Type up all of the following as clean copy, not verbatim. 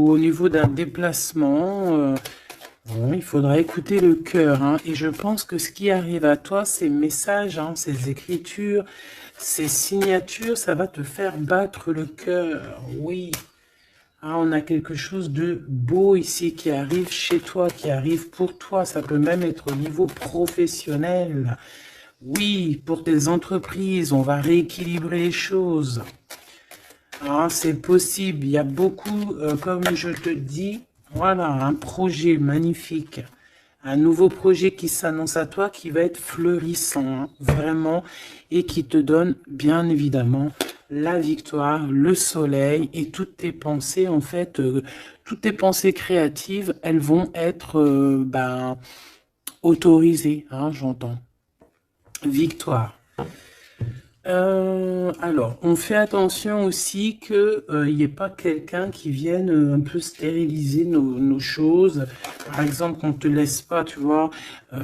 au niveau d'un déplacement, bon, il faudra écouter le cœur, hein. Et je pense que ce qui arrive à toi, ces messages, hein, ces écritures, ces signatures, ça va te faire battre le cœur. Oui. Ah, on a quelque chose de beau ici qui arrive chez toi, qui arrive pour toi. Ça peut même être au niveau professionnel. Oui, pour tes entreprises, on va rééquilibrer les choses. Ah, c'est possible. Il y a beaucoup, comme je te dis, voilà, un projet magnifique. Un nouveau projet qui s'annonce à toi, qui va être florissant, hein, vraiment, et qui te donne, bien évidemment, la victoire, le soleil, et toutes tes pensées, en fait, toutes tes pensées créatives, elles vont être autorisées, hein, j'entends. Victoire. Alors, on fait attention aussi que il n'y ait pas quelqu'un qui vienne un peu stériliser nos choses. Par exemple, qu'on te laisse pas, tu vois.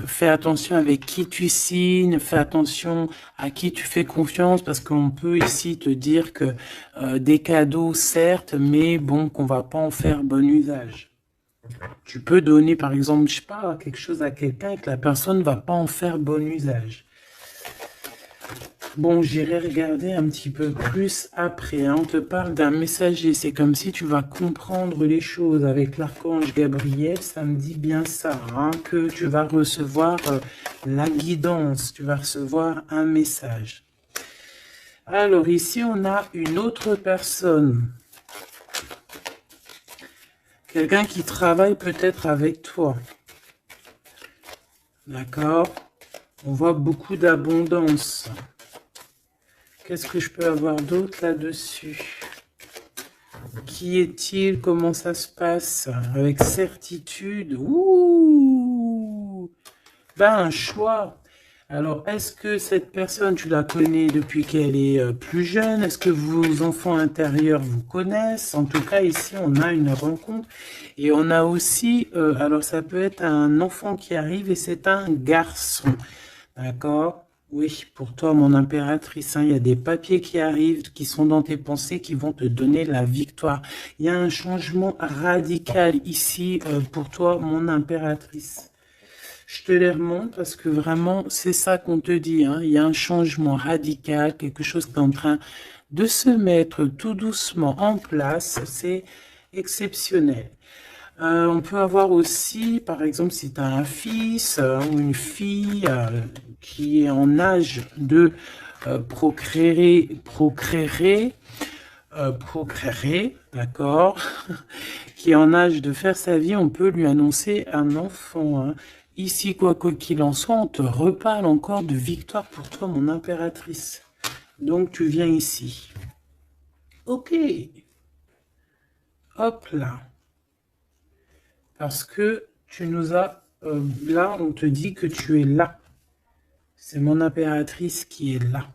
Fais attention avec qui tu signes, fais attention à qui tu fais confiance, parce qu'on peut ici te dire que des cadeaux, certes, mais bon, qu'on va pas en faire bon usage. Tu peux donner, par exemple, je sais pas, quelque chose à quelqu'un et que la personne ne va pas en faire bon usage. Bon, j'irai regarder un petit peu plus après, hein. On te parle d'un messager. C'est comme si tu vas comprendre les choses avec l'archange Gabriel. Ça me dit bien ça, hein, que tu vas recevoir la guidance. Tu vas recevoir un message. Alors ici, on a une autre personne. Quelqu'un qui travaille peut-être avec toi. D'accord? On voit beaucoup d'abondance. Qu'est-ce que je peux avoir d'autre là-dessus? Qui est-il? Comment ça se passe? Avec certitude. Ouh! Ben, un choix. Alors, est-ce que cette personne, tu la connais depuis qu'elle est plus jeune? Est-ce que vos enfants intérieurs vous connaissent? En tout cas, ici, on a une rencontre. Et on a aussi, alors ça peut être un enfant qui arrive et c'est un garçon. D'accord? Oui, pour toi, mon impératrice, hein, il y a des papiers qui arrivent, qui sont dans tes pensées, qui vont te donner la victoire. Il y a un changement radical ici pour toi, mon impératrice. Je te les remonte parce que vraiment, c'est ça qu'on te dit, hein. Il y a un changement radical, quelque chose qui est en train de se mettre tout doucement en place. C'est exceptionnel. On peut avoir aussi, par exemple, si tu as un fils ou une fille qui est en âge de procréer, d'accord, qui est en âge de faire sa vie, on peut lui annoncer un enfant, hein. Ici, quoi qu'il en soit, on te reparle encore de victoire pour toi, mon impératrice. Donc, tu viens ici. Ok. Hop là. Parce que tu nous as... là, on te dit que tu es là. C'est mon impératrice qui est là.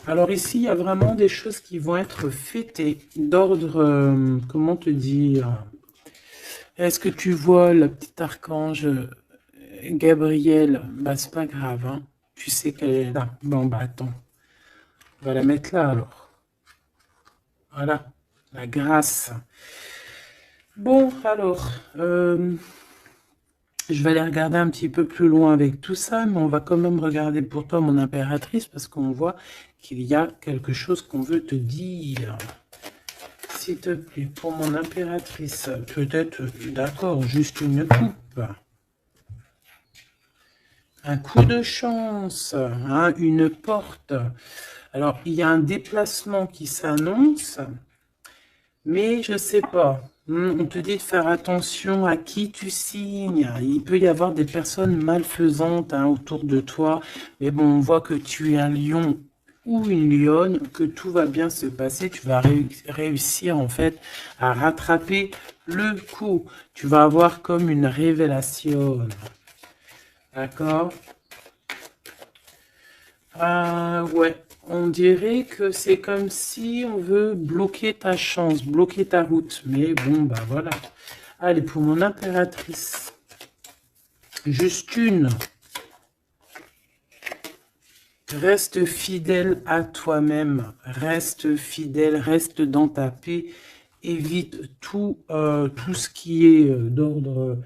Alors ici, il y a vraiment des choses qui vont être fêtées d'ordre, comment te dire? Est-ce que tu vois le petit archange Gabriel? Bah, c'est pas grave, hein. Tu sais qu'elle est là. Bon, bah attends. On va la mettre là alors. Voilà. La grâce. Bon, alors, je vais aller regarder un petit peu plus loin avec tout ça, mais on va quand même regarder pour toi, mon impératrice, parce qu'on voit qu'il y a quelque chose qu'on veut te dire. S'il te plaît, pour mon impératrice, peut-être, d'accord, juste une coupe. Un coup de chance, hein, une porte. Alors, il y a un déplacement qui s'annonce, mais je sais pas. On te dit de faire attention à qui tu signes. Il peut y avoir des personnes malfaisantes, hein, autour de toi. Mais bon, on voit que tu es un lion ou une lionne, que tout va bien se passer. Tu vas réussir en fait à rattraper le coup. Tu vas avoir comme une révélation. D'accord? Ah ouais. On dirait que c'est comme si on veut bloquer ta chance, bloquer ta route. Mais bon, bah voilà. Allez, pour mon impératrice. Juste une. Reste fidèle à toi-même, reste fidèle, reste dans ta paix, évite tout ce qui est d'ordre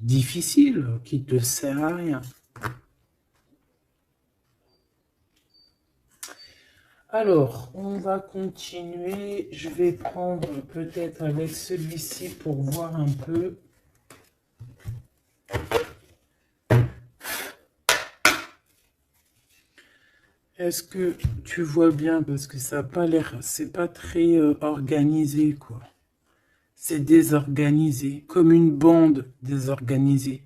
difficile, qui te sert à rien. Alors, on va continuer. Je vais prendre peut-être avec celui-ci pour voir un peu. Est-ce que tu vois bien? Parce que ça n'a pas l'air, c'est pas très organisé, quoi. C'est désorganisé, comme une bande désorganisée.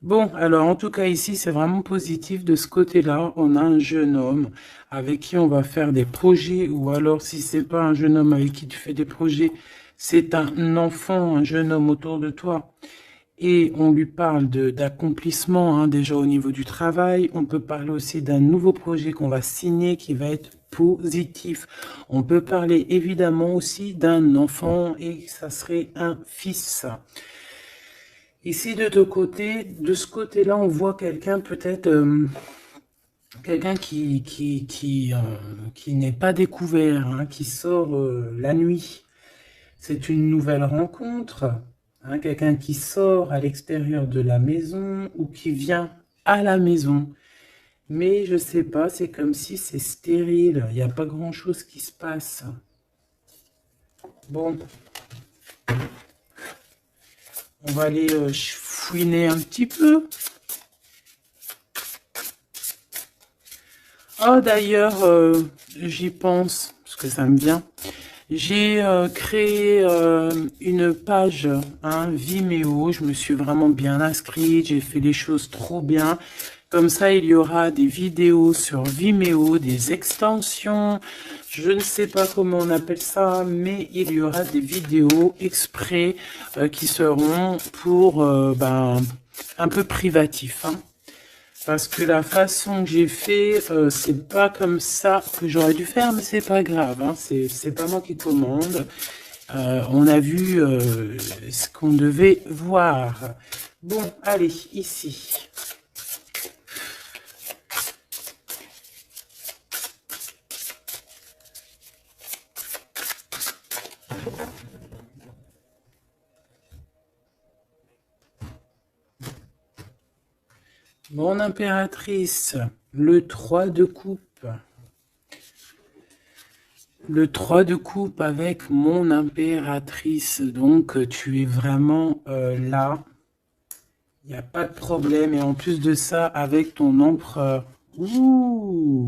Bon, alors en tout cas ici, c'est vraiment positif. De ce côté-là, on a un jeune homme avec qui on va faire des projets, ou alors si c'est pas un jeune homme avec qui tu fais des projets, c'est un enfant, un jeune homme autour de toi. Et on lui parle d'accomplissement, hein, déjà au niveau du travail. On peut parler aussi d'un nouveau projet qu'on va signer qui va être positif. On peut parler évidemment aussi d'un enfant et ça serait un fils. Ici de ce côté-là, on voit quelqu'un peut-être, quelqu'un qui n'est pas découvert, hein, qui sort la nuit. C'est une nouvelle rencontre. Hein, quelqu'un qui sort à l'extérieur de la maison ou qui vient à la maison. Mais je sais pas, c'est comme si c'est stérile. Il n'y a pas grand-chose qui se passe. Bon, on va aller fouiner un petit peu. Oh, d'ailleurs, j'y pense, parce que ça me vient. J'ai créé une page, hein, Vimeo. Je me suis vraiment bien inscrite. J'ai fait les choses trop bien. Comme ça, il y aura des vidéos sur Vimeo, des extensions. Je ne sais pas comment on appelle ça, mais il y aura des vidéos exprès qui seront pour un peu privatif, hein. Parce que la façon que j'ai fait, c'est pas comme ça que j'aurais dû faire, mais c'est pas grave, hein, c'est pas moi qui commande. On a vu ce qu'on devait voir. Bon, allez, ici. Mon impératrice, le 3 de coupe. Le 3 de coupe avec mon impératrice. Donc, tu es vraiment là. Il n'y a pas de problème. Et en plus de ça, avec ton empereur. Ouh!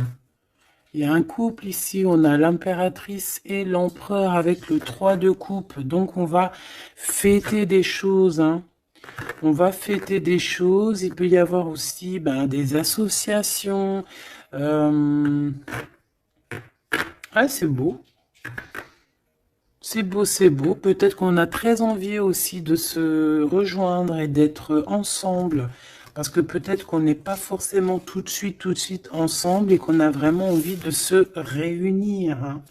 Il y a un couple ici. On a l'impératrice et l'empereur avec le 3 de coupe. Donc, on va fêter des choses, hein. On va fêter des choses. Il peut y avoir aussi des associations. Ah, c'est beau. C'est beau, c'est beau. Peut-être qu'on a très envie aussi de se rejoindre et d'être ensemble. Parce que peut-être qu'on n'est pas forcément tout de suite ensemble et qu'on a vraiment envie de se réunir, hein.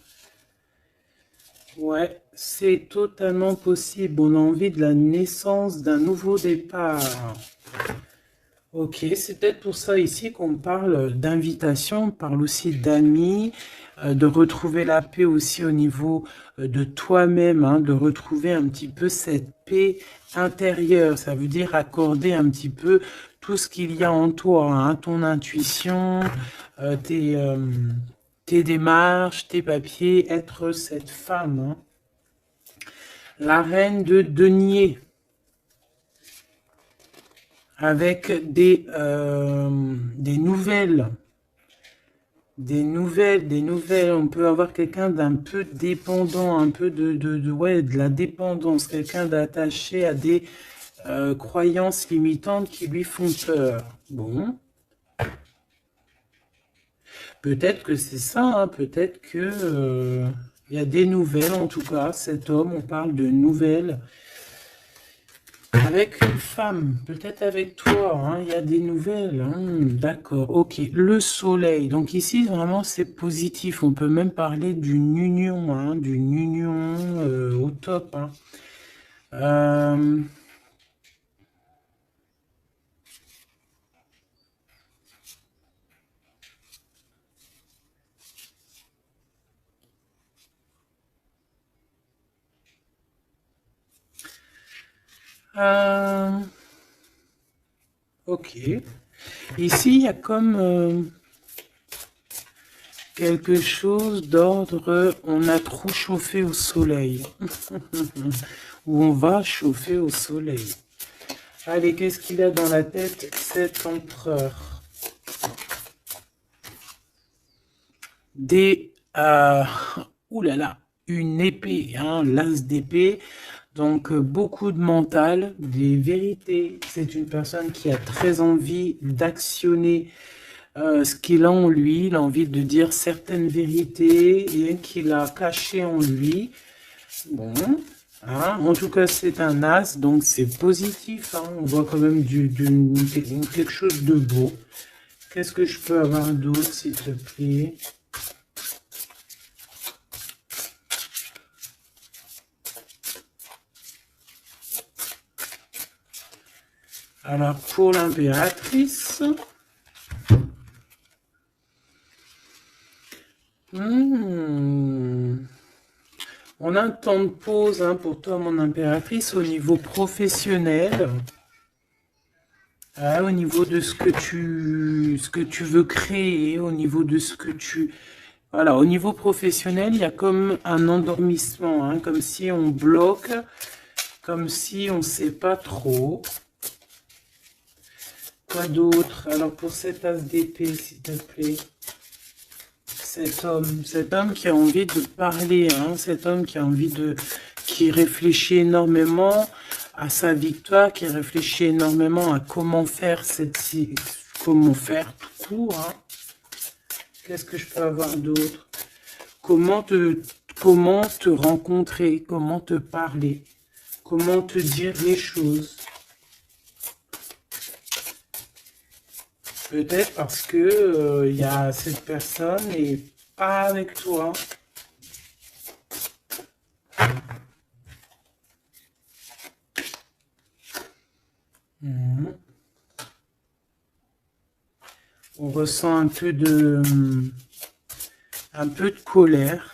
Ouais, c'est totalement possible. On a envie de la naissance d'un nouveau départ. Ok, c'est peut-être pour ça ici qu'on parle d'invitation, on parle aussi d'amis, de retrouver la paix aussi au niveau de toi-même, hein, de retrouver un petit peu cette paix intérieure. Ça veut dire accorder un petit peu tout ce qu'il y a en toi, hein, ton intuition, euh, tes, euh, tes démarches, tes papiers, être cette femme, hein. La reine de denier. Avec des nouvelles. Des nouvelles. On peut avoir quelqu'un d'un peu dépendant, un peu de la dépendance, quelqu'un d'attaché à des croyances limitantes qui lui font peur. Bon. Peut-être que c'est ça, hein, peut-être que il y a des nouvelles, en tout cas, cet homme, on parle de nouvelles. Avec une femme, peut-être avec toi, hein, il y a des nouvelles, hein, d'accord, ok. Le soleil, donc ici vraiment c'est positif, on peut même parler d'une union, hein, au top, hein. Ok. Ici, il y a comme quelque chose d'ordre, on a trop chauffé au soleil. Ou on va chauffer au soleil. Allez, qu'est-ce qu'il a dans la tête, cet empereur? Ouh là là, une épée, hein, l'as d'épée. Donc, beaucoup de mental, des vérités. C'est une personne qui a très envie d'actionner ce qu'il a en lui. Il a envie de dire certaines vérités et qu'il a cachées en lui. Bon, hein, en tout cas, c'est un as, donc c'est positif. Hein. On voit quand même quelque chose de beau. Qu'est-ce que je peux avoir d'autre, s'il te plaît? Alors, pour l'impératrice, on a un temps de pause hein, pour toi, mon impératrice, au niveau professionnel, au niveau de ce que tu veux créer, au niveau de ce que tu... Voilà, au niveau professionnel, il y a comme un endormissement, hein, comme si on bloque, comme si on ne sait pas trop. Quoi d'autre? Alors pour cet as d'épée, s'il te plaît. Cet homme qui a envie de parler, hein, cet homme qui a envie de... qui réfléchit énormément à sa victoire, qui réfléchit énormément à comment faire comment faire tout court, hein. Qu'est-ce que je peux avoir d'autre? Comment te rencontrer, comment te parler, comment te dire les choses. Peut-être parce que y a cette personne et pas avec toi. On ressent un peu de colère.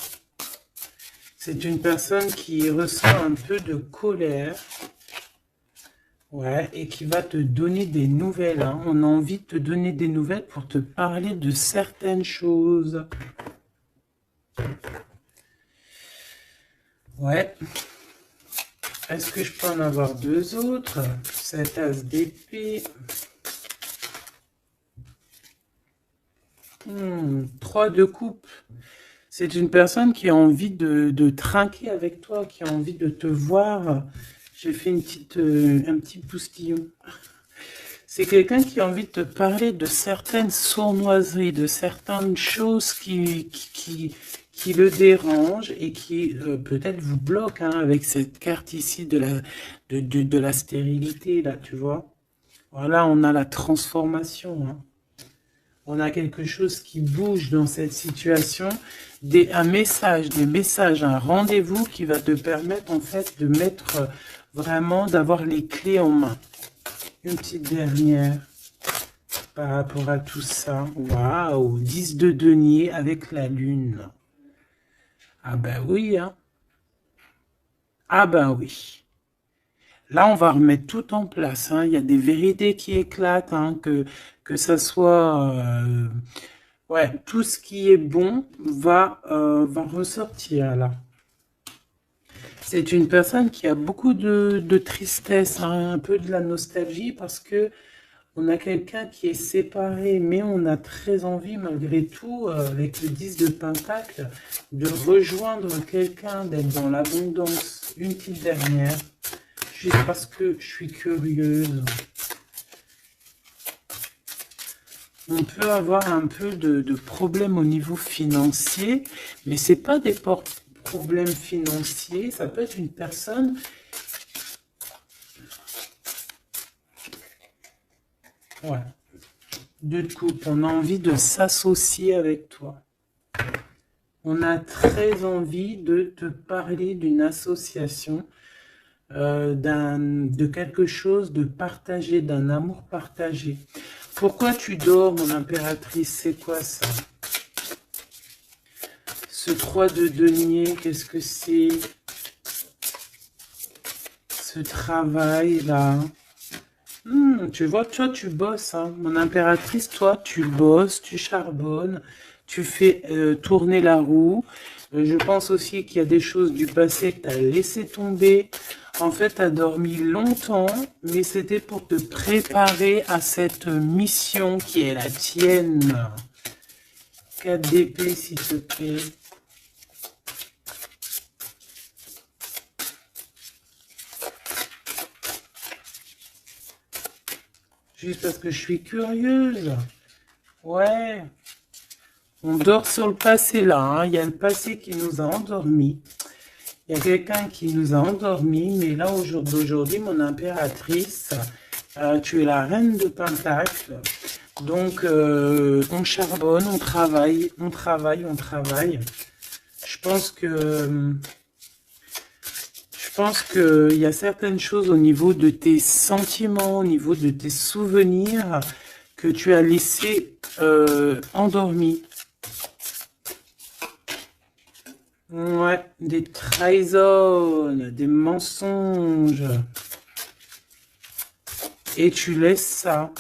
C'est une personne qui ressent un peu de colère. Ouais, et qui va te donner des nouvelles. Hein. On a envie de te donner des nouvelles pour te parler de certaines choses. Ouais. Est-ce que je peux en avoir deux autres? Cet as d'épée. 3 de coupe. C'est une personne qui a envie de trinquer avec toi, qui a envie de te voir. J'ai fait un petit postillon. C'est quelqu'un qui a envie de te parler de certaines sournoiseries, de certaines choses qui le dérangent et qui peut-être vous bloquent hein, avec cette carte ici de la stérilité, là, tu vois. Voilà, on a la transformation. Hein. On a quelque chose qui bouge dans cette situation, des messages, un rendez-vous qui va te permettre en fait de mettre vraiment, d'avoir les clés en main. Une petite dernière par rapport à tout ça. Waouh, 10 de denier avec la lune. Ah ben oui, hein. Ah ben oui. Là, on va remettre tout en place. Hein. Il y a des vérités qui éclatent, hein, que ça soit... ouais, tout ce qui est bon va ressortir là. C'est une personne qui a beaucoup de tristesse, hein, un peu de la nostalgie, parce que on a quelqu'un qui est séparé, mais on a très envie, malgré tout, avec le 10 de Pentacle, de rejoindre quelqu'un, d'être dans l'abondance. Une petite dernière, juste parce que je suis curieuse. On peut avoir un peu de problèmes au niveau financier, mais c'est pas des problèmes financiers, ça peut être une personne... Ouais. De coupe, on a envie de s'associer avec toi. On a très envie de te parler d'une association, de quelque chose de partagé, d'un amour partagé. Pourquoi tu dors, mon impératrice? C'est quoi ça? Ce 3 de denier, qu'est-ce que c'est? ce travail-là. Tu vois, toi, tu bosses, hein. Mon impératrice, toi, tu bosses, tu charbonnes, tu fais tourner la roue. Je pense aussi qu'il y a des choses du passé que tu as laissé tomber. En fait, tu as dormi longtemps, mais c'était pour te préparer à cette mission qui est la tienne. 4 d'épée, s'il te plaît. Juste parce que je suis curieuse. Ouais. On dort sur le passé là. Hein. Il y a le passé qui nous a endormis. Il y a quelqu'un qui nous a endormis. Mais là, aujourd'hui, mon impératrice, tu es la reine de Pentacle. Donc, on charbonne, on travaille, on travaille, on travaille. Je pense qu'il y a certaines choses au niveau de tes sentiments, au niveau de tes souvenirs que tu as laissé endormis. Ouais, des trahisons, des mensonges. Et tu laisses ça.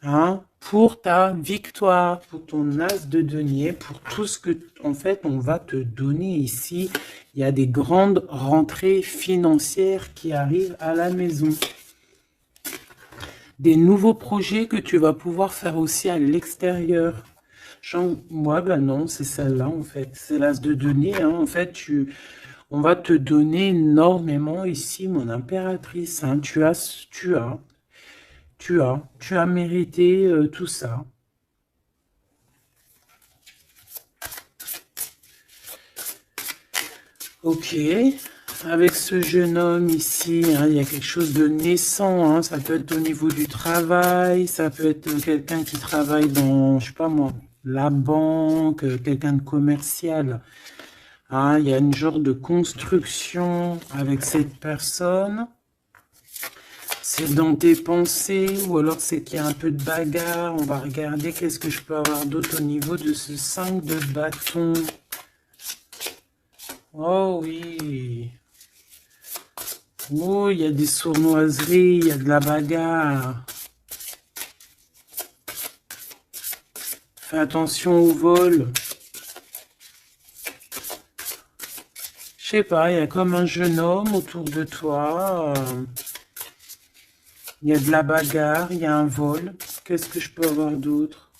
Hein, pour ta victoire, pour ton as de denier, pour tout ce que, en fait, on va te donner ici. Il y a des grandes rentrées financières qui arrivent à la maison. Des nouveaux projets que tu vas pouvoir faire aussi à l'extérieur. Moi, ben non, c'est celle-là, en fait. C'est l'as de denier, hein. En fait, on va te donner énormément ici, mon impératrice. Hein. Tu as mérité tout ça. Ok, avec ce jeune homme ici, hein, il y a quelque chose de naissant, hein, ça peut être au niveau du travail, ça peut être quelqu'un qui travaille dans, je sais pas moi, la banque, quelqu'un de commercial. Hein, il y a une genre de construction avec cette personne. C'est dans tes pensées ou alors c'est qu'il y a un peu de bagarre. On va regarder qu'est-ce que je peux avoir d'autre au niveau de ce 5 de bâton. Oh oui. Oh, il y a des sournoiseries, il y a de la bagarre. Fais attention au vol. Je sais pas, il y a comme un jeune homme autour de toi. Il y a de la bagarre, il y a un vol. Qu'est-ce que je peux avoir d'autre?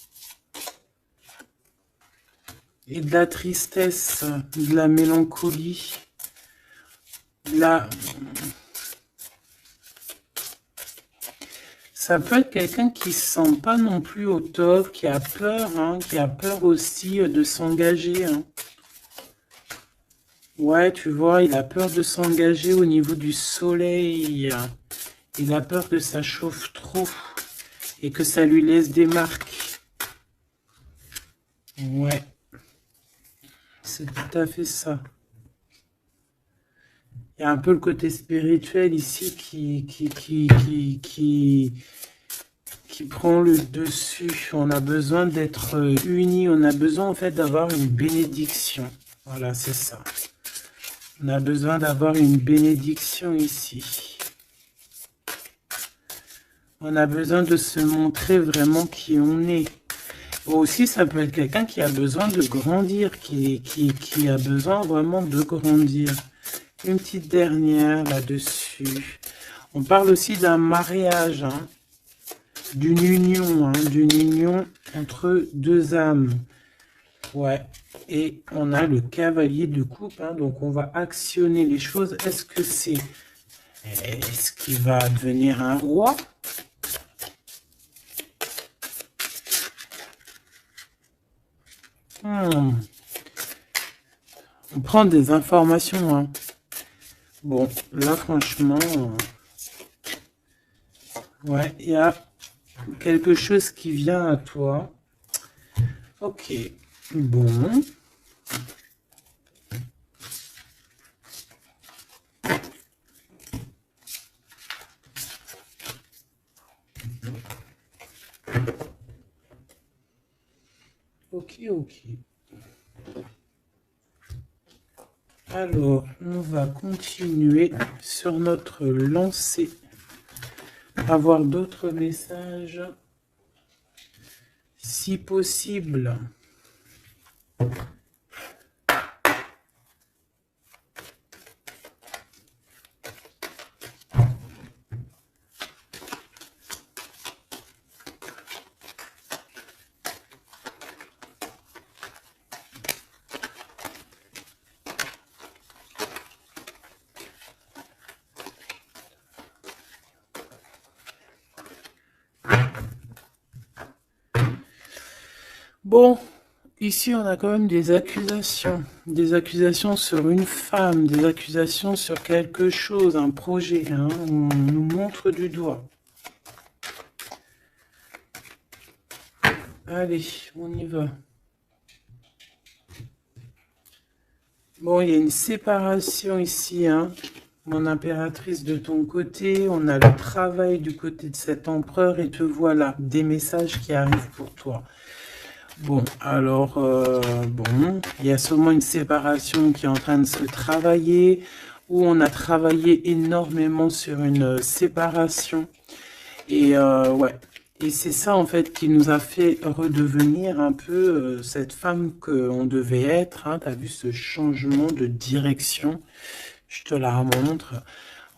Et de la tristesse, de la mélancolie. Ça peut être quelqu'un qui se sent pas non plus au top, qui a peur, hein, qui a peur aussi de s'engager. Hein. Ouais, tu vois, il a peur de s'engager au niveau du soleil. Il a peur que ça chauffe trop et que ça lui laisse des marques. Ouais, c'est tout à fait ça. Il y a un peu le côté spirituel ici qui prend le dessus. On a besoin d'être unis. On a besoin en fait d'avoir une bénédiction. Voilà, c'est ça. On a besoin d'avoir une bénédiction ici. On a besoin de se montrer vraiment qui on est. Aussi, ça peut être quelqu'un qui a besoin de grandir, qui a besoin vraiment de grandir. Une petite dernière là-dessus. On parle aussi d'un mariage, hein, d'une union entre deux âmes. Ouais. Et on a le cavalier de coupe, hein, donc on va actionner les choses. Est-ce qu'il va devenir un roi? On prend des informations, hein. Bon, là, franchement, ouais, il y a quelque chose qui vient à toi. Ok, bon. Ok. Alors, on va continuer sur notre lancée. Avoir d'autres messages, si possible. Bon, ici on a quand même des accusations sur une femme, des accusations sur quelque chose, un projet, hein, on nous montre du doigt. Allez, on y va. Bon, il y a une séparation ici, hein, mon impératrice de ton côté, on a le travail du côté de cet empereur et te voilà, des messages qui arrivent pour toi. Bon, alors, bon, il y a seulement une séparation qui est en train de se travailler, où on a travaillé énormément sur une séparation. Et ouais, et c'est ça en fait qui nous a fait redevenir un peu cette femme qu'on devait être. Hein. Tu as vu ce changement de direction, je te la montre.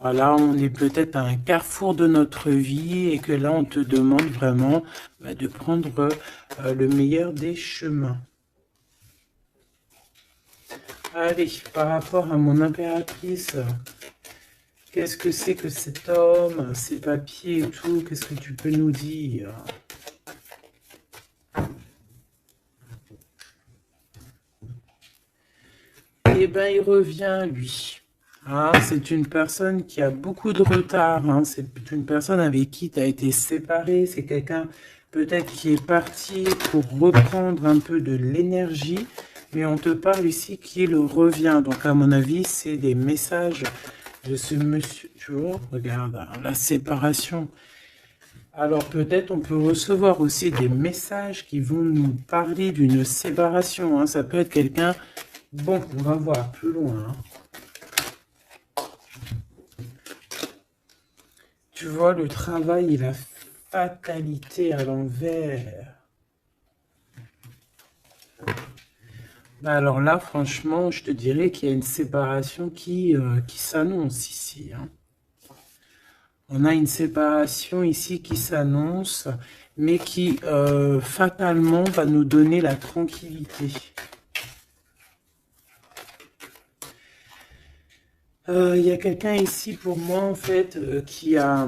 Voilà, on est peut-être à un carrefour de notre vie et que là, on te demande vraiment de prendre le meilleur des chemins. Allez, par rapport à mon impératrice, qu'est-ce que c'est que cet homme, ses papiers et tout, qu'est-ce que tu peux nous dire? Eh bien, il revient, lui. Hein, c'est une personne qui a beaucoup de retard. Hein, c'est une personne avec qui tu as été séparé. C'est quelqu'un peut-être qui est parti pour reprendre un peu de l'énergie. Mais on te parle ici qu'il revient. Donc, à mon avis, c'est des messages de ce monsieur. Tu vois, regarde, hein, la séparation. Alors, peut-être on peut recevoir aussi des messages qui vont nous parler d'une séparation. Hein. Ça peut être quelqu'un... Bon, on va voir plus loin. Hein. Tu vois, le travail et la fatalité à l'envers. Bah alors là, franchement, je te dirais qu'il y a une séparation qui s'annonce ici. Hein. On a une séparation ici qui s'annonce, mais qui fatalement va nous donner la tranquillité. Il y a quelqu'un ici pour moi en fait qui a...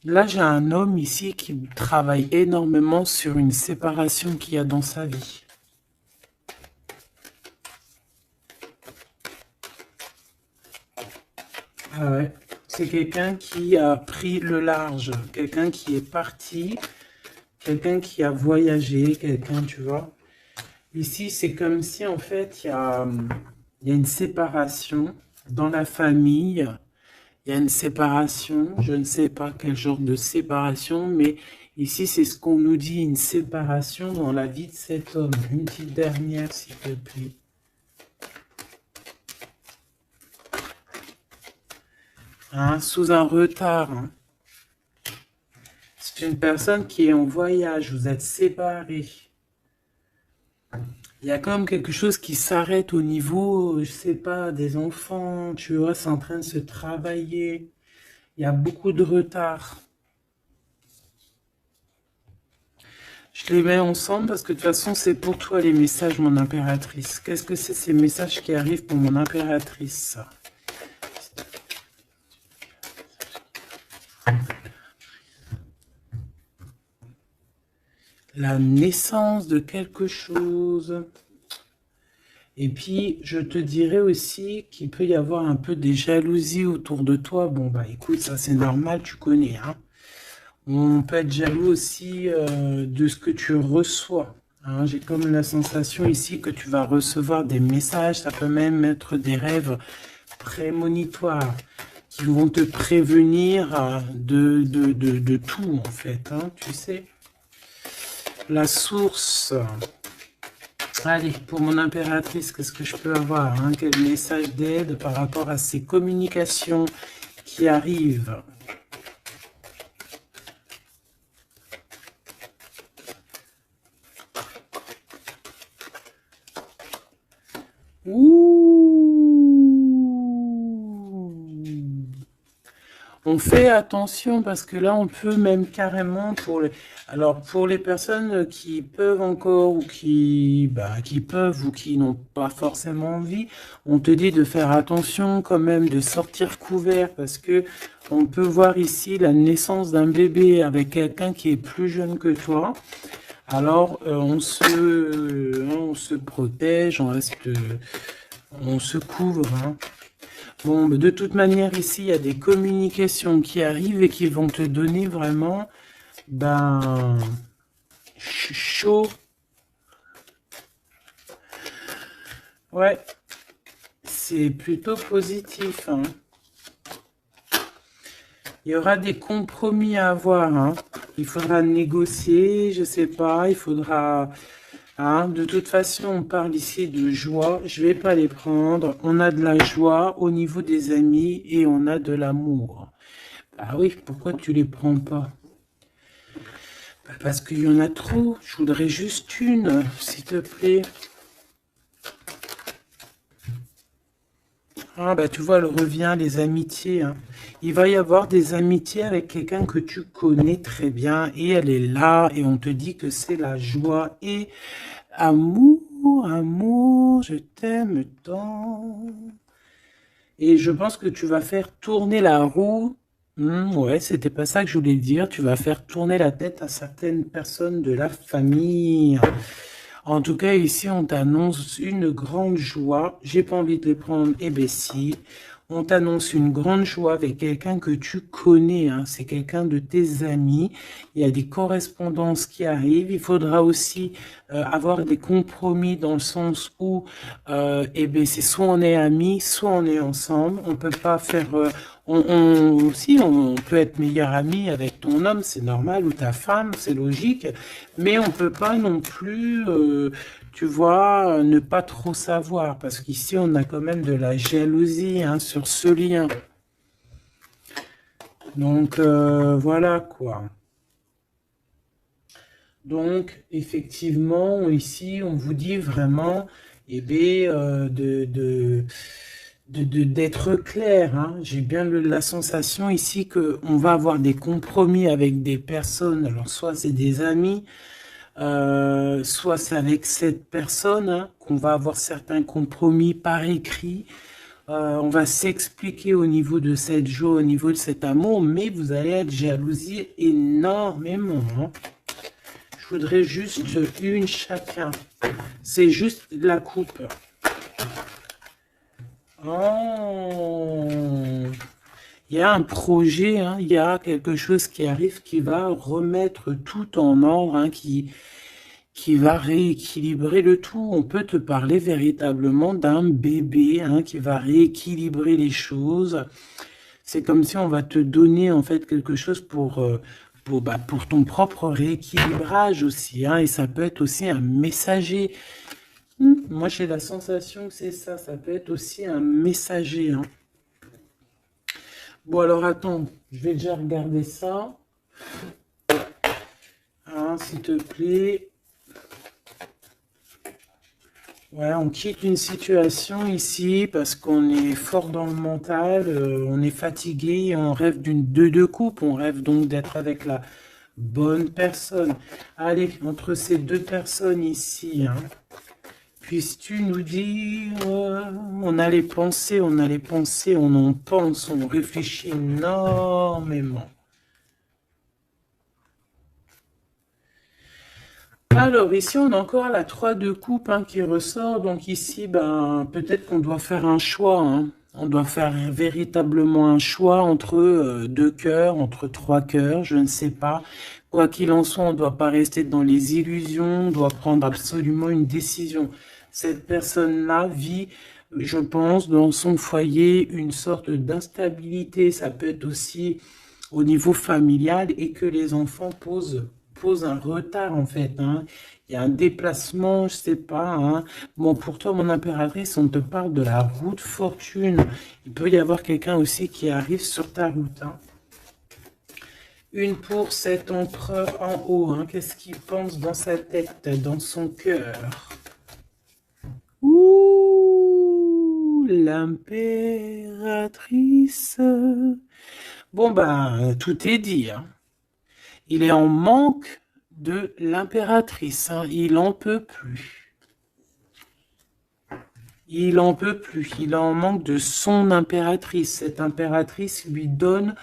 Là j'ai un homme ici qui travaille énormément sur une séparation qu'il y a dans sa vie. Ah ouais, c'est quelqu'un qui a pris le large, quelqu'un qui est parti, quelqu'un qui a voyagé, quelqu'un, tu vois. Ici, c'est comme si, en fait, il y a une séparation dans la famille. Il y a une séparation. Je ne sais pas quel genre de séparation, mais ici, c'est ce qu'on nous dit, une séparation dans la vie de cet homme. Une petite dernière, s'il te plaît. Hein, sous un retard. Hein. C'est une personne qui est en voyage. Vous êtes séparés. Il y a quand même quelque chose qui s'arrête au niveau, je sais pas, des enfants, tu vois, c'est en train de se travailler. Il y a beaucoup de retard. Je les mets ensemble parce que de toute façon, c'est pour toi les messages, mon impératrice. Qu'est-ce que c'est ces messages qui arrivent pour mon impératrice? La naissance de quelque chose. Et puis, je te dirais aussi qu'il peut y avoir un peu des jalousies autour de toi. Bon, bah écoute, ça c'est normal, tu connais. Hein. On peut être jaloux aussi de ce que tu reçois. Hein. J'ai comme la sensation ici que tu vas recevoir des messages. Ça peut même être des rêves prémonitoires qui vont te prévenir de tout, en fait. Hein, tu sais. La source. Allez, pour mon impératrice, qu'est-ce que je peux avoir, hein? Quel message d'aide par rapport à ces communications qui arrivent? On fait attention parce que là, on peut même carrément alors pour les personnes qui peuvent encore ou qui peuvent ou qui n'ont pas forcément envie, on te dit de faire attention quand même, de sortir couvert parce que on peut voir ici la naissance d'un bébé avec quelqu'un qui est plus jeune que toi. Alors, on se protège, on se couvre, hein. Bon, de toute manière, ici, il y a des communications qui arrivent et qui vont te donner vraiment, chaud. Ouais, c'est plutôt positif, hein. Il y aura des compromis à avoir, hein. Il faudra négocier, je sais pas, il faudra... Hein, de toute façon, on parle ici de joie. Je vais pas les prendre. On a de la joie au niveau des amis et on a de l'amour. Ah oui, pourquoi tu les prends pas? Parce qu'il y en a trop. Je voudrais juste une, s'il te plaît. Ah bah tu vois, elle revient, les amitiés, hein. Il va y avoir des amitiés avec quelqu'un que tu connais très bien et elle est là et on te dit que c'est la joie et amour, amour, je t'aime tant. Et je pense que tu vas faire tourner la roue. Ouais, c'était pas ça que je voulais dire. Tu vas faire tourner la tête à certaines personnes de la famille. En tout cas, ici, on t'annonce une grande joie. J'ai pas envie de les prendre, eh ben si. On t'annonce une grande joie avec quelqu'un que tu connais, hein. C'est quelqu'un de tes amis. Il y a des correspondances qui arrivent. Il faudra aussi avoir des compromis dans le sens où, eh ben, c'est soit on est amis, soit on est ensemble. On peut pas faire... si, on peut être meilleur ami avec ton homme, c'est normal, ou ta femme, c'est logique. Mais on peut pas non plus... tu vois, ne pas trop savoir, parce qu'ici, on a quand même de la jalousie, hein, sur ce lien. Donc, voilà, quoi. Donc, effectivement, ici, on vous dit vraiment, eh bien, d'être clair, hein. J'ai bien la sensation ici qu'on va avoir des compromis avec des personnes, alors soit c'est des amis, soit c'est avec cette personne, hein, qu'on va avoir certains compromis par écrit. On va s'expliquer au niveau de cette joie, au niveau de cet amour, mais vous allez être jalousie énormément, hein. Je voudrais juste une chacun. C'est juste la coupe. Oh, il y a un projet, hein, il y a quelque chose qui arrive qui va remettre tout en ordre, hein, qui va rééquilibrer le tout. On peut te parler véritablement d'un bébé, hein, qui va rééquilibrer les choses. C'est comme si on va te donner en fait quelque chose pour ton propre rééquilibrage aussi, hein, et ça peut être aussi un messager. Moi j'ai la sensation que c'est ça, ça peut être aussi un messager, hein. Bon alors attends, je vais déjà regarder ça, hein, s'il te plaît. Ouais, on quitte une situation ici parce qu'on est fort dans le mental, on est fatigué, on rêve d'une deux coupe, on rêve donc d'être avec la bonne personne. Allez, entre ces deux personnes ici, hein, puisses-tu nous dire, on a les pensées, on en pense, on réfléchit énormément. Alors ici on a encore la 3 de coupe, hein, qui ressort, donc ici peut-être qu'on doit faire un choix, hein. On doit faire véritablement un choix entre deux cœurs, entre trois cœurs, je ne sais pas. Quoi qu'il en soit, on ne doit pas rester dans les illusions, on doit prendre absolument une décision. Cette personne-là vit, je pense, dans son foyer une sorte d'instabilité. Ça peut être aussi au niveau familial et que les enfants posent pose un retard en fait, hein. Il y a un déplacement, je sais pas, hein. Bon, pour toi, mon impératrice, on te parle de la route fortune. Il peut y avoir quelqu'un aussi qui arrive sur ta route, hein. Une pour cet empereur en haut, hein. Qu'est-ce qu'il pense dans sa tête, dans son cœur? Ouh, l'impératrice. Bon, ben, tout est dit, hein. Il est en manque de l'impératrice, hein. Il en peut plus. Il en peut plus. Il est en manque de son impératrice. Cette impératrice lui donne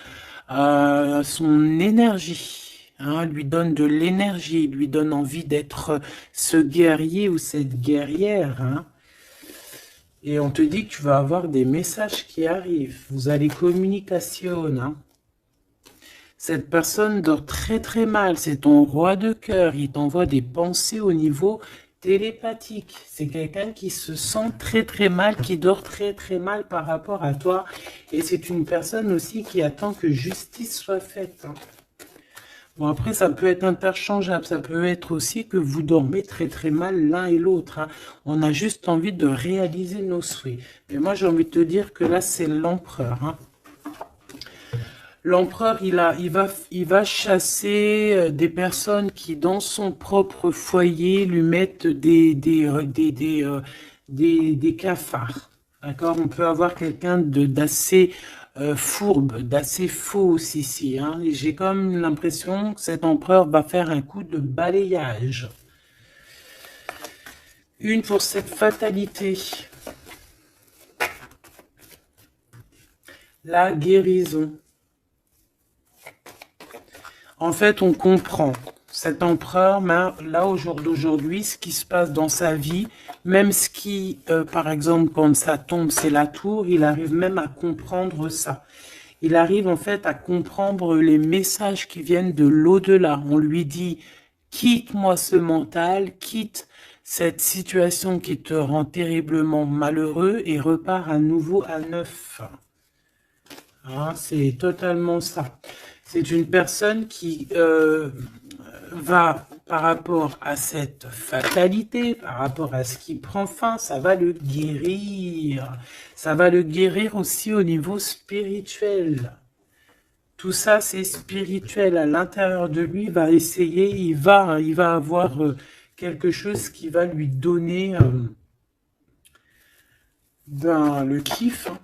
son énergie, hein, lui donne de l'énergie, lui donne envie d'être ce guerrier ou cette guerrière, hein. Et on te dit que tu vas avoir des messages qui arrivent. Vous allez communication, hein. Cette personne dort très très mal. C'est ton roi de cœur. Il t'envoie des pensées au niveau télépathique. C'est quelqu'un qui se sent très très mal, qui dort très très mal par rapport à toi. Et c'est une personne aussi qui attend que justice soit faite, hein. Bon, après, ça peut être interchangeable. Ça peut être aussi que vous dormez très très mal l'un et l'autre, hein. On a juste envie de réaliser nos souhaits. Mais moi, j'ai envie de te dire que là, c'est l'empereur, hein. L'empereur, il va chasser des personnes qui, dans son propre foyer, lui mettent des cafards. D'accord? On peut avoir quelqu'un d'assez fourbe, d'assez faux aussi ici, hein. J'ai comme l'impression que cet empereur va faire un coup de balayage. Une pour cette fatalité. La guérison. En fait, on comprend cet empereur, là, au jour d'aujourd'hui, ce qui se passe dans sa vie, même ce qui, par exemple, quand ça tombe, c'est la tour, il arrive même à comprendre ça. Il arrive en fait à comprendre les messages qui viennent de l'au-delà. On lui dit, quitte-moi ce mental, quitte cette situation qui te rend terriblement malheureux et repars à nouveau à neuf. Hein, c'est totalement ça. C'est une personne qui va, par rapport à cette fatalité, par rapport à ce qui prend fin, ça va le guérir. Ça va le guérir aussi au niveau spirituel. Tout ça, c'est spirituel. À l'intérieur de lui, il va essayer, il va avoir quelque chose qui va lui donner le kiff, hein.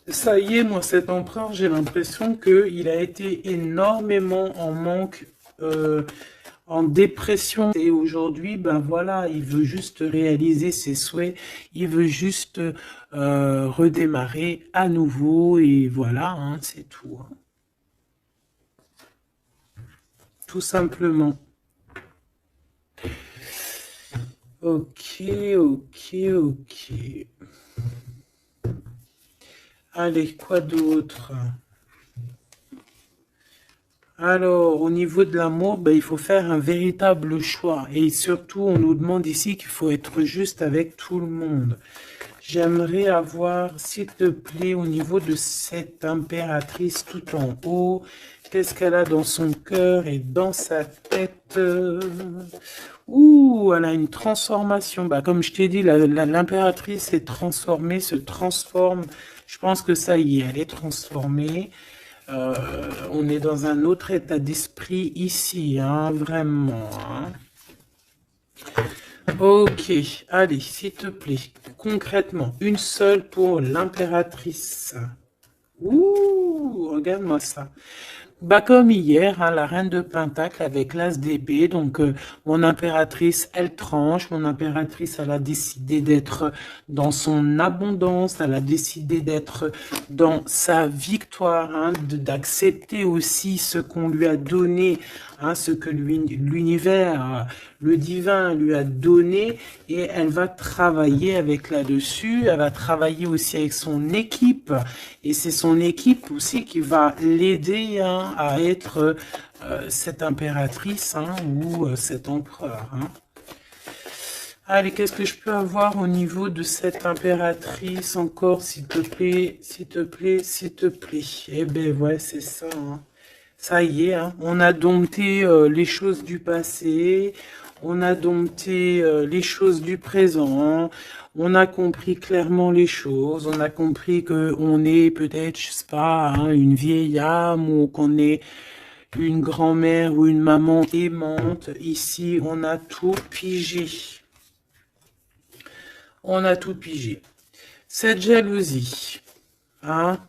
Ça y est, moi, cet empereur, j'ai l'impression qu'il a été énormément en manque, en dépression. Et aujourd'hui, ben voilà, il veut juste réaliser ses souhaits. Il veut juste redémarrer à nouveau. Et voilà, hein, c'est tout, hein. Tout simplement. Ok, ok, ok. Allez, quoi d'autre? Alors, au niveau de l'amour, ben, il faut faire un véritable choix. Et surtout, on nous demande ici qu'il faut être juste avec tout le monde. J'aimerais avoir, s'il te plaît, au niveau de cette impératrice tout en haut, qu'est-ce qu'elle a dans son cœur et dans sa tête? Ouh, elle a une transformation. Bah, comme je t'ai dit, l'impératrice est transformée, se transforme. Je pense que ça y est, elle est transformée. On est dans un autre état d'esprit ici, hein, vraiment, hein. Ok, allez, s'il te plaît, concrètement, une seule pour l'impératrice. Ouh, regarde-moi ça. Bah comme hier, hein, la reine de Pentacle avec l'as d'épée, donc mon impératrice, elle tranche, mon impératrice, elle a décidé d'être dans son abondance, elle a décidé d'être dans sa victoire, hein, d'accepter aussi ce qu'on lui a donné, hein, ce que l'univers, le divin lui a donné, et elle va travailler avec là-dessus, elle va travailler aussi avec son équipe, et c'est son équipe aussi qui va l'aider, hein, à être cette impératrice, hein, ou cet empereur, hein. Allez, qu'est-ce que je peux avoir au niveau de cette impératrice encore, s'il te plaît, s'il te plaît, s'il te plaît. Eh ben ouais, c'est ça, hein. Ça y est, hein, on a dompté les choses du passé, on a dompté les choses du présent, on a compris clairement les choses, on a compris que on est peut-être, je sais pas, hein, une vieille âme ou qu'on est une grand-mère ou une maman aimante. Ici, on a tout pigé. On a tout pigé. Cette jalousie, hein,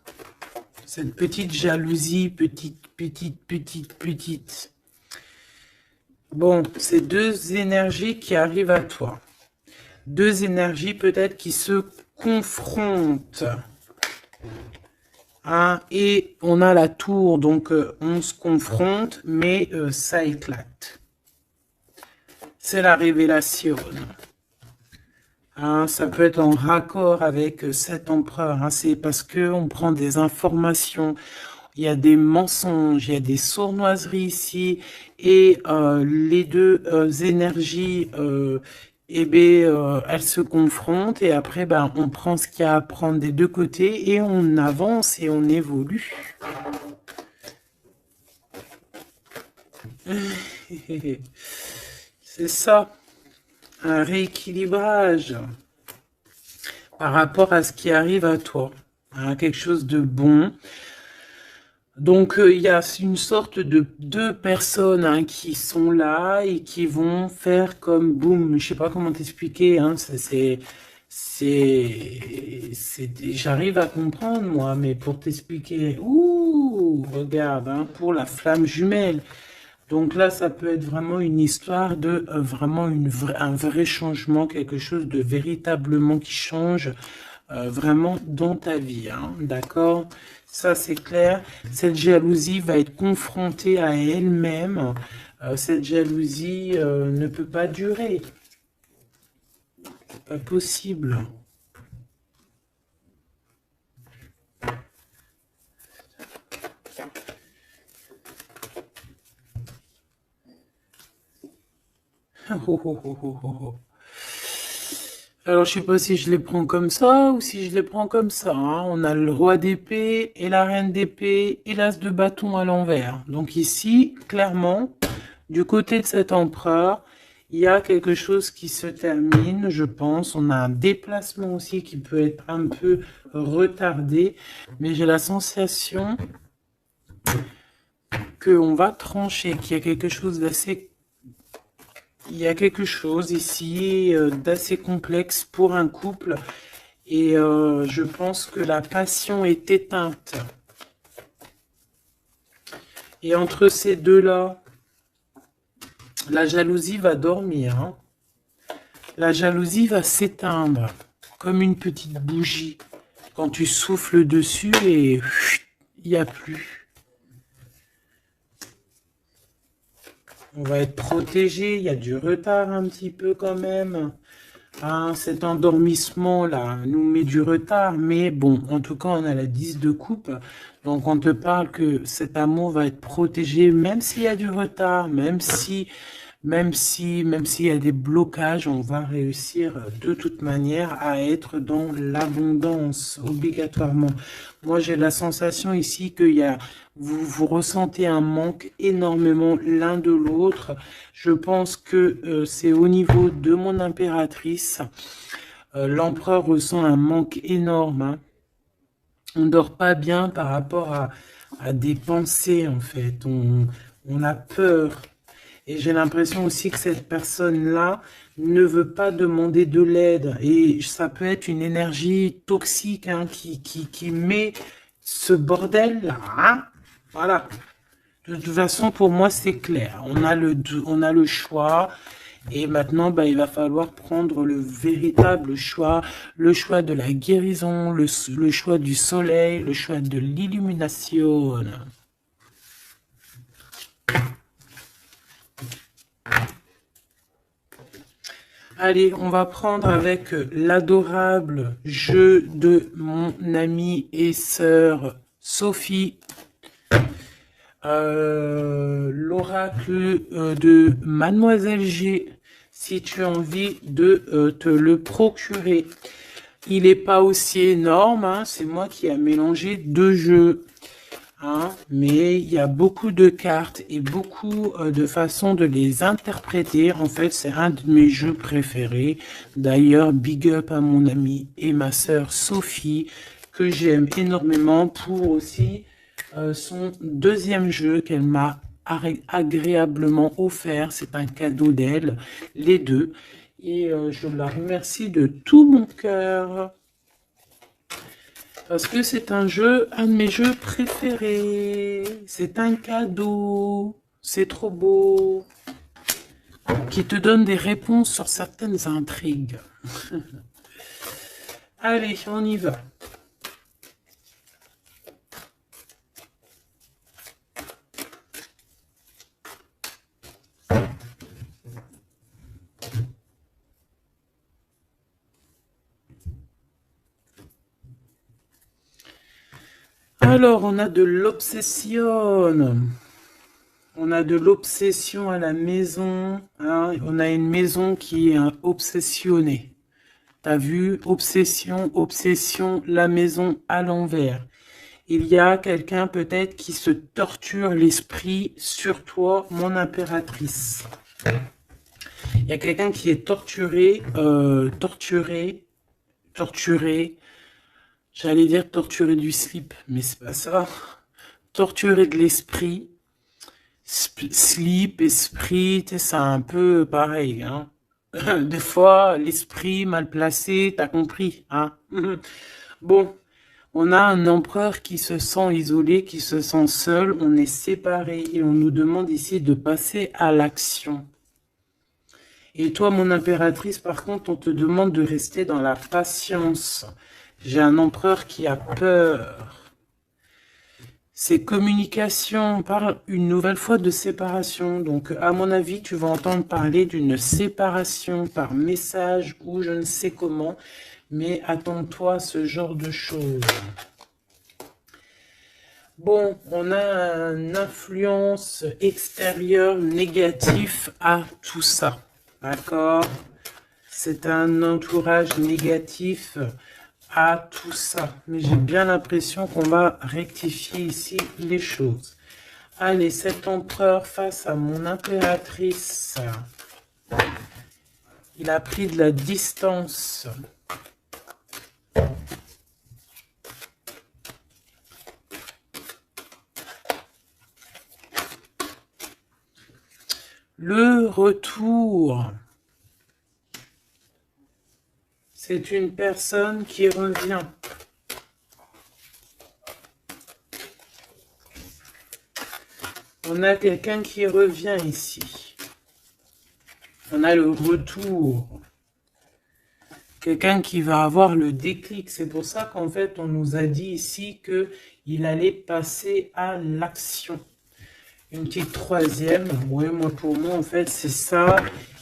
cette petite jalousie, petite. Bon, c'est deux énergies qui arrivent à toi. Deux énergies peut-être qui se confrontent. Hein, et on a la tour, donc on se confronte, mais ça éclate. C'est la révélation. Hein, ça peut être en raccord avec cet empereur. Hein, c'est parce que on prend des informations. Il y a des mensonges, il y a des sournoiseries ici, et les deux énergies, elles se confrontent, et après, ben, on prend ce qu'il y a à prendre des deux côtés, et on avance et on évolue. C'est ça, un rééquilibrage par rapport à ce qui arrive à toi, hein, quelque chose de bon. Donc, il y a une sorte de deux personnes, hein, qui sont là et qui vont faire comme boum. Je sais pas comment t'expliquer. Hein, j'arrive à comprendre moi, mais pour t'expliquer, ouh, regarde, hein, pour la flamme jumelle. Donc là, ça peut être vraiment une histoire de vraiment un vrai changement, quelque chose de véritablement qui change vraiment dans ta vie, hein, d'accord? Ça, c'est clair. Cette jalousie va être confrontée à elle-même. Cette jalousie ne peut pas durer. C'est pas possible. Oh, oh, oh, oh, oh, oh. Alors, je sais pas si je les prends comme ça ou si je les prends comme ça. Hein. On a le roi d'épée et la reine d'épée et l'as de bâton à l'envers. Donc ici, clairement, du côté de cet empereur, il y a quelque chose qui se termine, je pense. On a un déplacement aussi qui peut être un peu retardé. Mais j'ai la sensation qu'on va trancher, qu'il y a quelque chose d'assez... Il y a quelque chose ici d'assez complexe pour un couple. Et je pense que la passion est éteinte. Et entre ces deux-là, la jalousie va dormir. Hein. La jalousie va s'éteindre comme une petite bougie. Quand tu souffles dessus et il n'y a plus. On va être protégé, il y a du retard un petit peu quand même. Hein, cet endormissement-là nous met du retard, mais bon, en tout cas, on a la 10 de coupe. Donc, on te parle que cet amour va être protégé, même s'il y a du retard, même s'il y a des blocages, on va réussir de toute manière à être dans l'abondance, obligatoirement. Moi, j'ai la sensation ici qu'il y a, vous ressentez un manque énormément l'un de l'autre. Je pense que c'est au niveau de mon impératrice. L'empereur ressent un manque énorme. Hein. On ne dort pas bien par rapport à des pensées, en fait. On a peur. Et j'ai l'impression aussi que cette personne-là ne veut pas demander de l'aide. Et ça peut être une énergie toxique, hein, qui met ce bordel-là. Hein. Voilà. De toute façon, pour moi, c'est clair. On a le choix. Et maintenant, bah, il va falloir prendre le véritable choix. Le choix de la guérison, le choix du soleil, le choix de l'illumination. Allez, on va prendre avec l'adorable jeu de mon amie et sœur Sophie. L'oracle de Mademoiselle G, si tu as envie de te le procurer. Il n'est pas aussi énorme, hein, c'est moi qui ai mélangé deux jeux. Hein. mais il y a beaucoup de cartes et beaucoup de façons de les interpréter. En fait, c'est un de mes jeux préférés. D'ailleurs, big up à mon amie et ma sœur Sophie, que j'aime énormément pour aussi son deuxième jeu qu'elle m'a agréablement offert. C'est un cadeau d'elle, les deux. Et je la remercie de tout mon cœur. Parce que c'est un jeu, un de mes jeux préférés. C'est un cadeau. C'est trop beau. Qui te donne des réponses sur certaines intrigues. Allez, on y va. Alors, on a de l'obsession. On a de l'obsession à la maison. Hein. On a une maison qui est obsessionnée. T'as vu? Obsession, obsession, la maison à l'envers. Il y a quelqu'un peut-être qui se torture l'esprit sur toi, mon impératrice. Il y a quelqu'un qui est torturé, torturé. J'allais dire torturé du slip, mais c'est pas ça. Torturé de l'esprit. Slip, esprit, c'est un peu pareil. Hein. Des fois, l'esprit mal placé, t'as compris. Hein. Bon, on a un empereur qui se sent isolé, qui se sent seul. On est séparés et on nous demande ici de passer à l'action. Et toi, mon impératrice, par contre, on te demande de rester dans la patience. J'ai un empereur qui a peur. C'est communication, on parle une nouvelle fois de séparation. Donc, à mon avis, tu vas entendre parler d'une séparation par message ou je ne sais comment. Mais attends-toi à ce genre de choses. Bon, on a une influence extérieure négative à tout ça. D'accord? C'est un entourage négatif à tout ça. Mais j'ai bien l'impression qu'on va rectifier ici les choses. Allez, cet empereur face à mon impératrice. Il a pris de la distance. Le retour. C'est une personne qui revient. On a quelqu'un qui revient ici. On a le retour. Quelqu'un qui va avoir le déclic. C'est pour ça qu'en fait, on nous a dit ici qu'il allait passer à l'action. Une petite troisième. Ouais, moi, pour moi, en fait, c'est ça.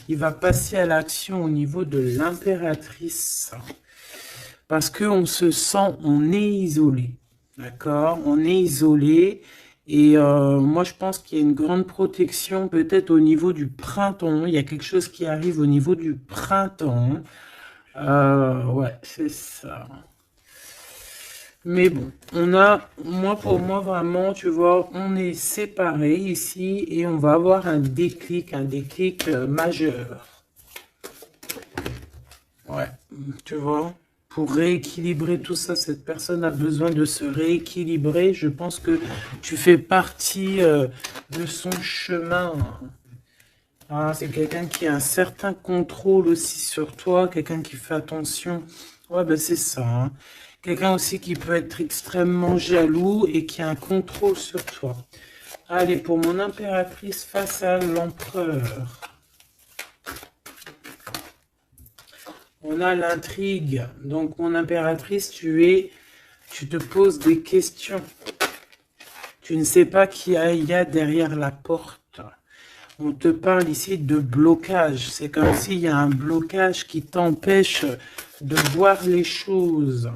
Il va passer à l'action au niveau de l'impératrice. Parce qu'on se sent, on est isolé. D'accord? On est isolé. Et moi, je pense qu'il y a une grande protection peut-être au niveau du printemps. Il y a quelque chose qui arrive au niveau du printemps. Ouais, c'est ça. Mais bon, on a, pour moi, vraiment, tu vois, on est séparés ici et on va avoir un déclic majeur. Ouais, tu vois, pour rééquilibrer tout ça, cette personne a besoin de se rééquilibrer. Je pense que tu fais partie de son chemin. Ah, c'est quelqu'un qui a un certain contrôle aussi sur toi, quelqu'un qui fait attention. Ouais, ben c'est ça. Hein. Quelqu'un aussi qui peut être extrêmement jaloux et qui a un contrôle sur toi. Allez, pour mon impératrice face à l'empereur. On a l'intrigue. Donc, mon impératrice, tu te poses des questions. Tu ne sais pas qui il y a derrière la porte. On te parle ici de blocage. C'est comme s'il y a un blocage qui t'empêche de voir les choses.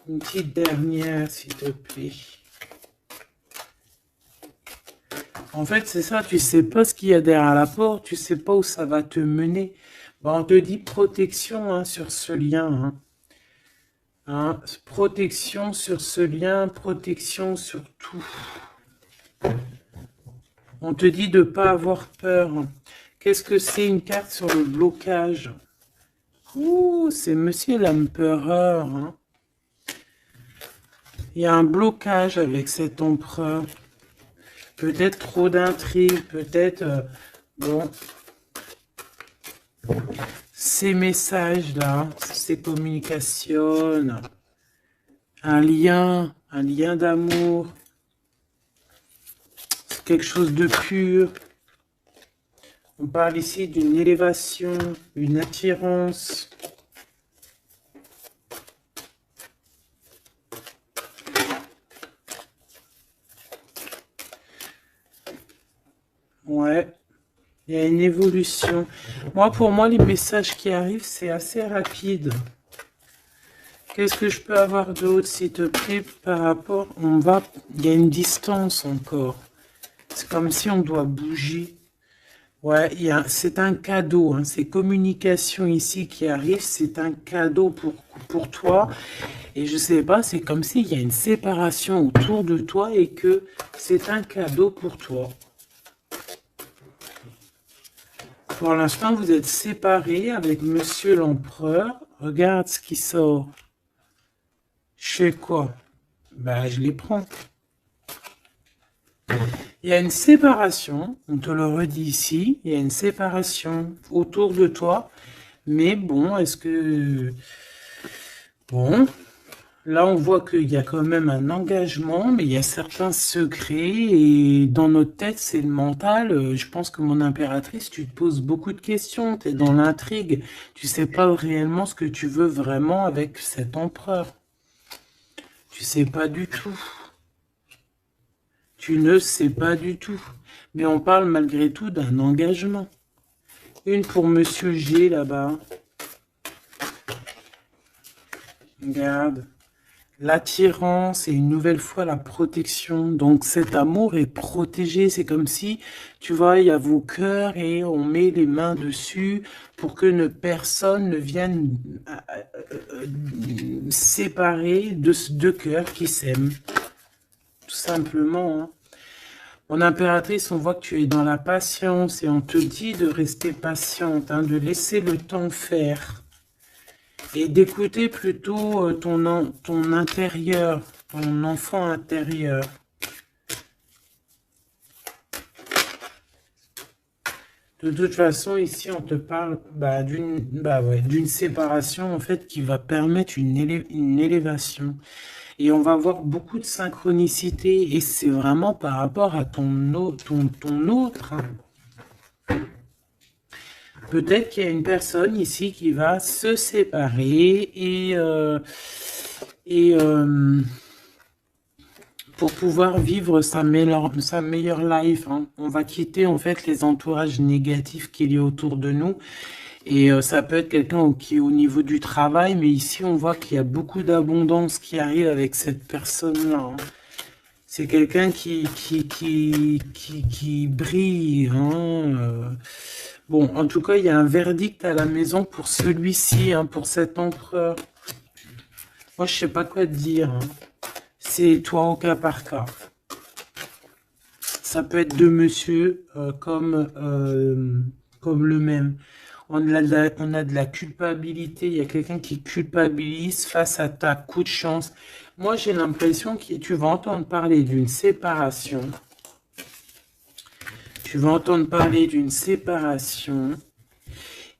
Une petite dernière, s'il te plaît. En fait, c'est ça, tu sais pas ce qu'il y a derrière la porte, tu sais pas où ça va te mener. Bon, on te dit protection hein, sur ce lien. Hein. Hein, protection sur ce lien, protection sur tout. On te dit de ne pas avoir peur. Qu'est-ce que c'est une carte sur le blocage? Ouh, c'est Monsieur l'Empereur. Hein. Il y a un blocage avec cet empereur. Peut-être trop d'intrigues, peut-être... bon, ces messages-là, ces communications, un lien d'amour, quelque chose de pur. On parle ici d'une élévation, une attirance. Ouais, il y a une évolution. Pour moi, les messages qui arrivent, c'est assez rapide. Qu'est-ce que je peux avoir d'autre, s'il te plaît, par rapport... Il y a une distance encore. C'est comme si on doit bouger. Ouais, c'est un cadeau. Hein. Ces communications ici qui arrivent, c'est un cadeau pour toi. Et je sais pas, c'est comme s'il y a une séparation autour de toi et que c'est un cadeau pour toi. Pour l'instant, vous êtes séparés avec Monsieur l'Empereur. Regarde ce qui sort. Je fais quoi? Bah, je les prends. Il y a une séparation, on te le redit ici, il y a une séparation autour de toi. Mais bon, est-ce que... Bon, là on voit qu'il y a quand même un engagement, mais il y a certains secrets. Et dans notre tête, c'est le mental. Je pense que mon impératrice, tu te poses beaucoup de questions. Tu es dans l'intrigue. Tu sais pas réellement ce que tu veux vraiment avec cet empereur. Tu sais pas du tout. Tu ne sais pas du tout. Mais on parle malgré tout d'un engagement. Une pour Monsieur G là-bas. Regarde. L'attirance et une nouvelle fois la protection. Donc cet amour est protégé. C'est comme si, tu vois, il y a vos cœurs et on met les mains dessus pour que personne ne vienne séparer de deux cœurs qui s'aiment. Tout simplement. Hein. Mon impératrice, on voit que tu es dans la patience et on te dit de rester patiente, hein, de laisser le temps faire. Et d'écouter plutôt ton intérieur, ton enfant intérieur. De toute façon, ici, on te parle d'une séparation, en fait, qui va permettre une élévation. Et on va avoir beaucoup de synchronicité. Et c'est vraiment par rapport à ton autre. Hein. Peut-être qu'il y a une personne ici qui va se séparer pour pouvoir vivre sa meilleure life. Hein. On va quitter en fait les entourages négatifs qu'il y a autour de nous. Et ça peut être quelqu'un qui est au niveau du travail, mais ici on voit qu'il y a beaucoup d'abondance qui arrive avec cette personne-là. Hein. C'est quelqu'un qui brille. Hein. Bon, en tout cas, il y a un verdict à la maison pour celui-ci, hein, pour cet empereur. Moi, je sais pas quoi te dire. Hein. C'est toi au cas par cas. Ça peut être deux monsieur comme le même. On a de la culpabilité. Il y a quelqu'un qui culpabilise face à ta coup de chance. Moi, j'ai l'impression que tu vas entendre parler d'une séparation. Tu vas entendre parler d'une séparation.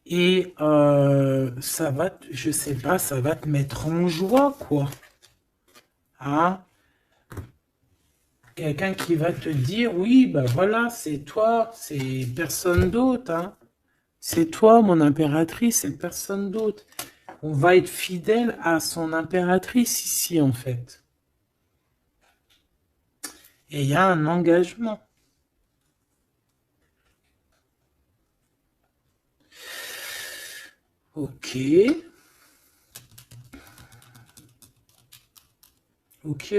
Et ça va, je sais pas, ça va te mettre en joie, quoi. Hein? Quelqu'un qui va te dire, oui, bah voilà, c'est toi, c'est personne d'autre. Hein? C'est toi, mon impératrice, c'est personne d'autre. On va être fidèle à son impératrice ici, en fait. Et il y a un engagement. Ok. Ok.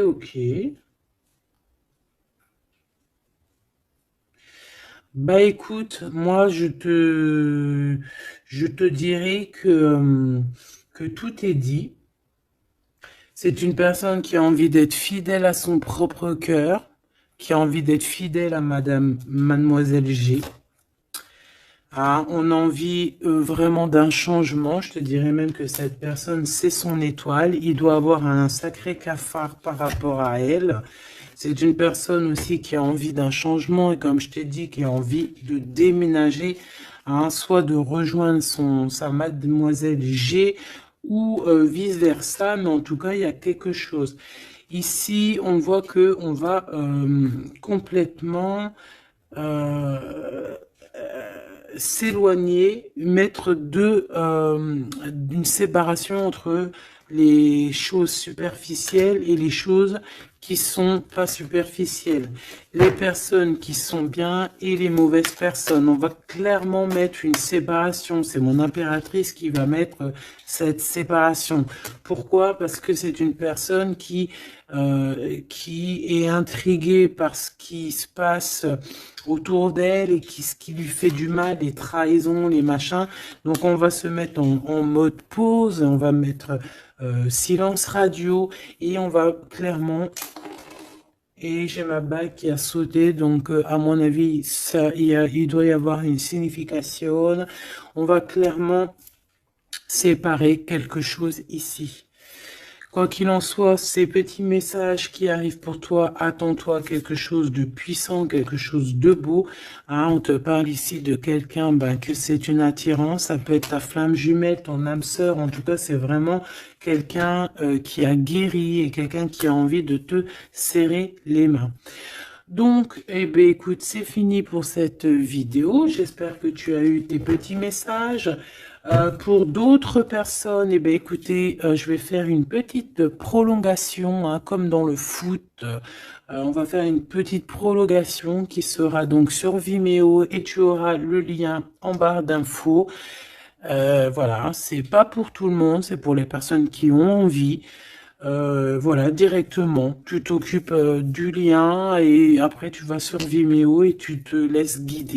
Bah écoute, moi je te dirais que tout est dit. C'est une personne qui a envie d'être fidèle à son propre cœur, qui a envie d'être fidèle à Mademoiselle G. Ah, on a envie vraiment d'un changement. Je te dirais même que cette personne, c'est son étoile. Il doit avoir un sacré cafard par rapport à elle. C'est une personne aussi qui a envie d'un changement et comme je t'ai dit, qui a envie de déménager, hein, soit de rejoindre sa Mademoiselle G ou vice-versa. Mais en tout cas, il y a quelque chose. Ici, on voit que on va complètement s'éloigner, mettre d'une séparation entre les choses superficielles et les choses qui sont pas superficielles. Les personnes qui sont bien et les mauvaises personnes. On va clairement mettre une séparation. C'est mon impératrice qui va mettre cette séparation. Pourquoi? Parce que c'est une personne qui est intriguée par ce qui se passe autour d'elle et ce qui lui fait du mal, les trahisons, les machins. Donc on va se mettre en mode pause, on va mettre silence radio et on va clairement... Et j'ai ma bague qui a sauté, donc à mon avis, il doit y avoir une signification. On va clairement séparer quelque chose ici. Quoi qu'il en soit, ces petits messages qui arrivent pour toi, attends-toi quelque chose de puissant, quelque chose de beau. Hein, on te parle ici de quelqu'un que c'est une attirance, ça peut être ta flamme jumelle, ton âme sœur. En tout cas, c'est vraiment quelqu'un qui a guéri et quelqu'un qui a envie de te serrer les mains. Donc, eh bien, écoute, c'est fini pour cette vidéo. J'espère que tu as eu tes petits messages. Pour d'autres personnes, eh bien, écoutez, je vais faire une petite prolongation, hein, comme dans le foot. On va faire une petite prolongation qui sera donc sur Vimeo et tu auras le lien en barre d'infos. Voilà, c'est pas pour tout le monde, c'est pour les personnes qui ont envie. Voilà, directement, tu t'occupes du lien et après tu vas sur Vimeo et tu te laisses guider.